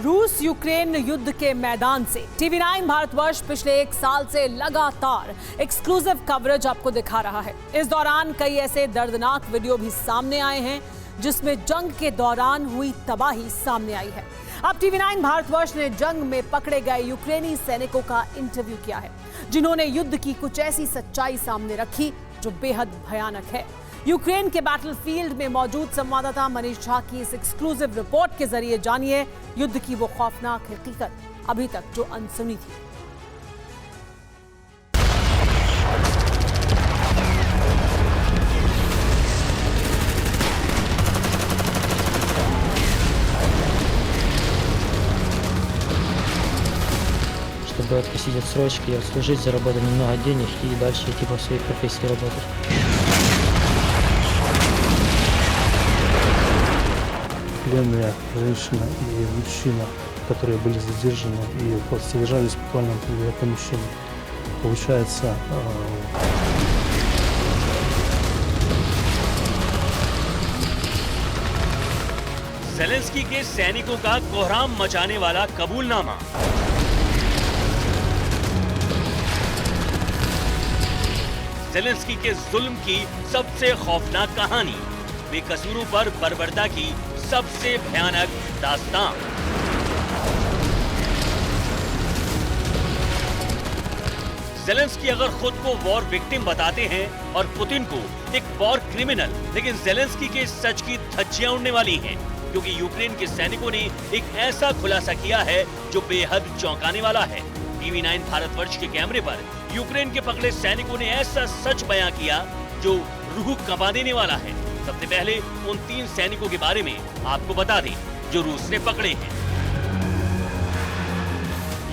रूस यूक्रेन युद्ध के मैदान से TV9 भारतवर्ष पिछले एक साल से लगातार एक्सक्लूसिव कवरेज आपको दिखा रहा है। इस दौरान कई ऐसे दर्दनाक वीडियो भी सामने आए हैं जिसमें जंग के दौरान हुई तबाही सामने आई है। अब TV9 भारतवर्ष ने जंग में पकड़े गए यूक्रेनी सैनिकों का इंटरव्यू किया है, जिन्होंने युद्ध की कुछ ऐसी सच्चाई सामने रखी जो बेहद भयानक है। यूक्रेन के बैटलफील्ड में मौजूद संवाददाता मनीष झा की इस एक्सक्लूसिव रिपोर्ट के जरिए जानिए युद्ध की वो खौफनाक हकीकत अभी तक जो अनसुनी थी। Чтобы откосить отсрочки, отслужить, заработать немного денег и дальше идти по своей профессии работать. Пленные женщина и мужчина, которые были задержаны и содержались в подвальном помещении. Получается, ज़ेलेंस्की के सैनिकों का कोहराम मचाने वाला कबूलनामा। ज़ेलेंस्की के जुल्म की सबसे खौफनाक कहानी, बेकसूरों पर बर्बरता की सबसे भयानक दास्तान। ज़ेलेंस्की अगर खुद को वॉर विक्टिम बताते हैं और पुतिन को एक वॉर क्रिमिनल, लेकिन ज़ेलेंस्की के सच की धज्जियां उड़ने वाली हैं, क्योंकि यूक्रेन के सैनिकों ने एक ऐसा खुलासा किया है जो बेहद चौंकाने वाला है। TV9 भारतवर्ष के कैमरे पर यूक्रेन के पकड़े सैनिकों ने ऐसा सच बयां किया जो रूह कंपा देने वाला है। सबसे पहले उन 3 सैनिकों के बारे में आपको बता दें जो रूस ने पकड़े हैं।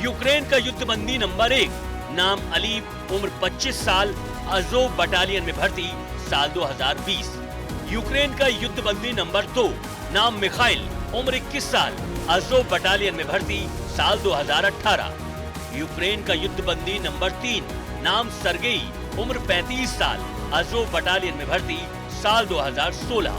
यूक्रेन का युद्धबंदी नंबर 1, नाम अलीव, उम्र 25 साल, अज़ोव बटालियन में भर्ती, साल 2020। यूक्रेन का युद्धबंदी नंबर 2, नाम मिखाइल, उम्र 21 साल, अज़ोव बटालियन में भर्ती, साल 2018। यूक्रेन का युद्धबंदी नंबर 3, नाम सरगेई, उम्र 35 साल, अज़ोव बटालियन में भर्ती, साल 2016।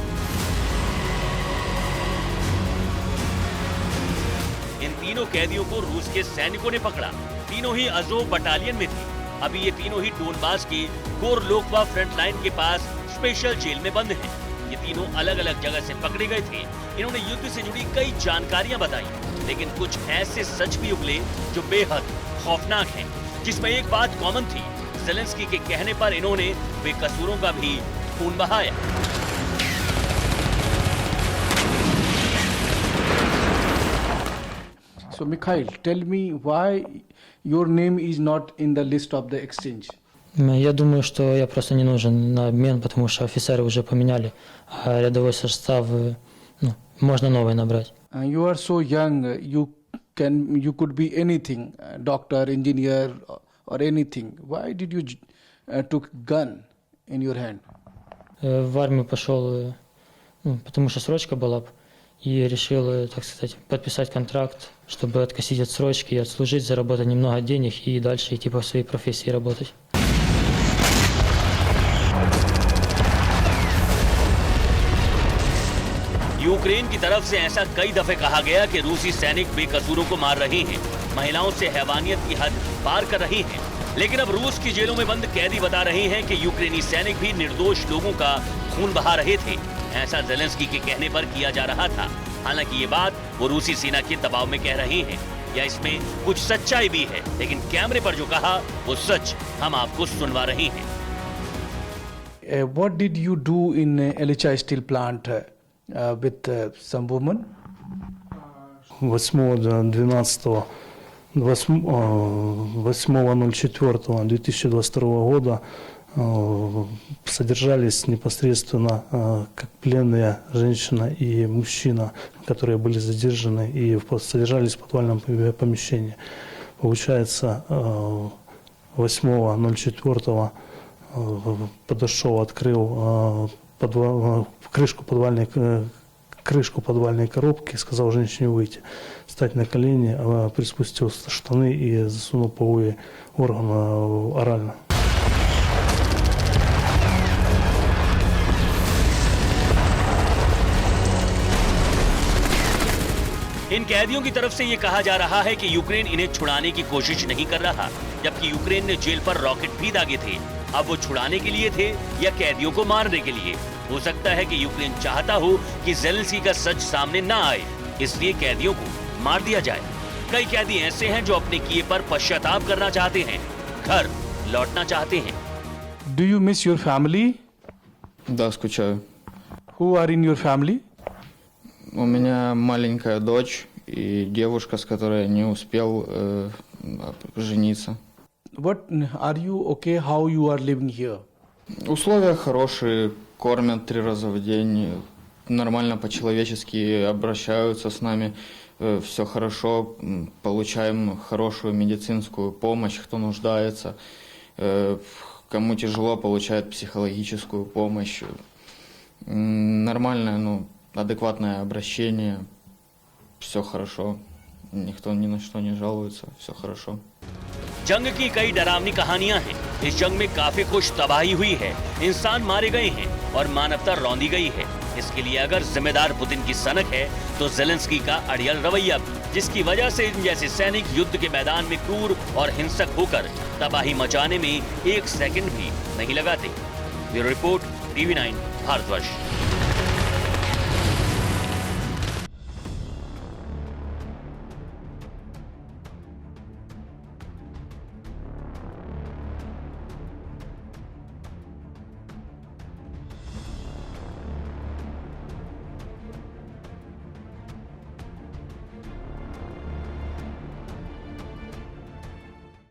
इन तीनों कैदियों को रूस के सैनिकों ने पकड़ा। तीनों ही अज़ोव बटालियन में थे। अभी ये तीनों ही डोनबास के गोरलोकवा फ्रंट लाइन के पास स्पेशल जेल में बंद हैं। ये तीनों अलग अलग जगह से पकड़े गए थे। इन्होंने युद्ध से जुड़ी कई जानकारियां बताई, लेकिन कुछ ऐसे सच भी उगले जो बेहद खौफनाक हैं, जिसमें एक बात कॉमन थी, ज़ेलेंस्की के कहने पर इन्होंने बेकसूरों का भी खून बहाया। So Mikhail, tell me why your name is not in the list of the exchange? Я думаю, что я просто не нужен на обмен, потому что офицеры уже поменяли, а рядовой состав, можно новый набрать. You are so young, you could be anything, doctor, engineer or anything. Why did you took gun in your hand? В армию пошел, потому что срочка была, и решил, так сказать, подписать контракт, чтобы откосить отсрочки, отслужить, заработать немного денег и дальше идти по своей профессии работать. Ukraine की तरफ से ऐसा कई दफे कहा गया कि रूसी सैनिक बेकसूरों को मार रहे हैं, महिलाओं से हैवानियत की हद पार कर रहे हैं, लेकिन अब रूस की जेलों में बंद कैदी बता रहे हैं कि यूक्रेनी सैनिक भी निर्दोष लोगों का खून बहा रहे थे। ऐसा ज़ेलेंस्की के कहने पर किया जा रहा था। हालांकि ये बात वो रूसी सेना के दबाव में कह रहे हैं, या इसमें कुछ सच्चाई भी है, लेकिन कैमरे पर जो कहा वो सच हम आपको सुनवा रहे हैं। What did you do in LHI steel plant with some woman? 8.04.2022 года содержались непосредственно как пленные женщина и мужчина, которые были задержаны и содержались в подвальном помещении. Получается, 8.04 подошел, открыл крышку подвальной коробки, сказал женщине выйти, встать на колени, приспустил штаны и засунул половые органы орально. इन कैदियों की तरफ से ये कहा जा रहा है कि यूक्रेन इन्हें छुड़ाने की कोशिश नहीं कर रहा, जबकि यूक्रेन ने जेल पर रॉकेट भी दागे थे। अब वो छुड़ाने के लिए थे या कैदियों को मारने के लिए? हो सकता है कि यूक्रेन चाहता हो कि ज़ेलेंस्की का सच सामने ना आए, इसलिए कैदियों को मार दिया जाए। कई कैदी ऐसे हैं जो अपने किए पर पश्चाताप करना चाहते हैं, घर लौटना चाहते हैं। Do you miss your family? Да, скучаю. Who are in your family? У меня маленькая дочь и девушка, с которой я не успел жениться. What are you okay? How you are living here? Условия хорошие, кормят 3 раза в день, нормально по-человечески обращаются с нами, все хорошо, получаем хорошую медицинскую помощь, кто нуждается, кому тяжело, получает психологическую помощь, нормальное, адекватное обращение, все хорошо, никто ни на что не жалуется, все хорошо. जंग की कई डरावनी कहानियां हैं। इस जंग में काफी कुछ तबाही हुई है, इंसान मारे गए हैं और मानवता रौंदी गई है। इसके लिए अगर जिम्मेदार पुतिन की सनक है तो ज़ेलेंस्की का अड़ियल रवैया, जिसकी वजह से इन जैसे सैनिक युद्ध के मैदान में क्रूर और हिंसक होकर तबाही मचाने में 1 सेकंड भी नहीं लगाते। Bureau report, TV9 Bharatvarsh.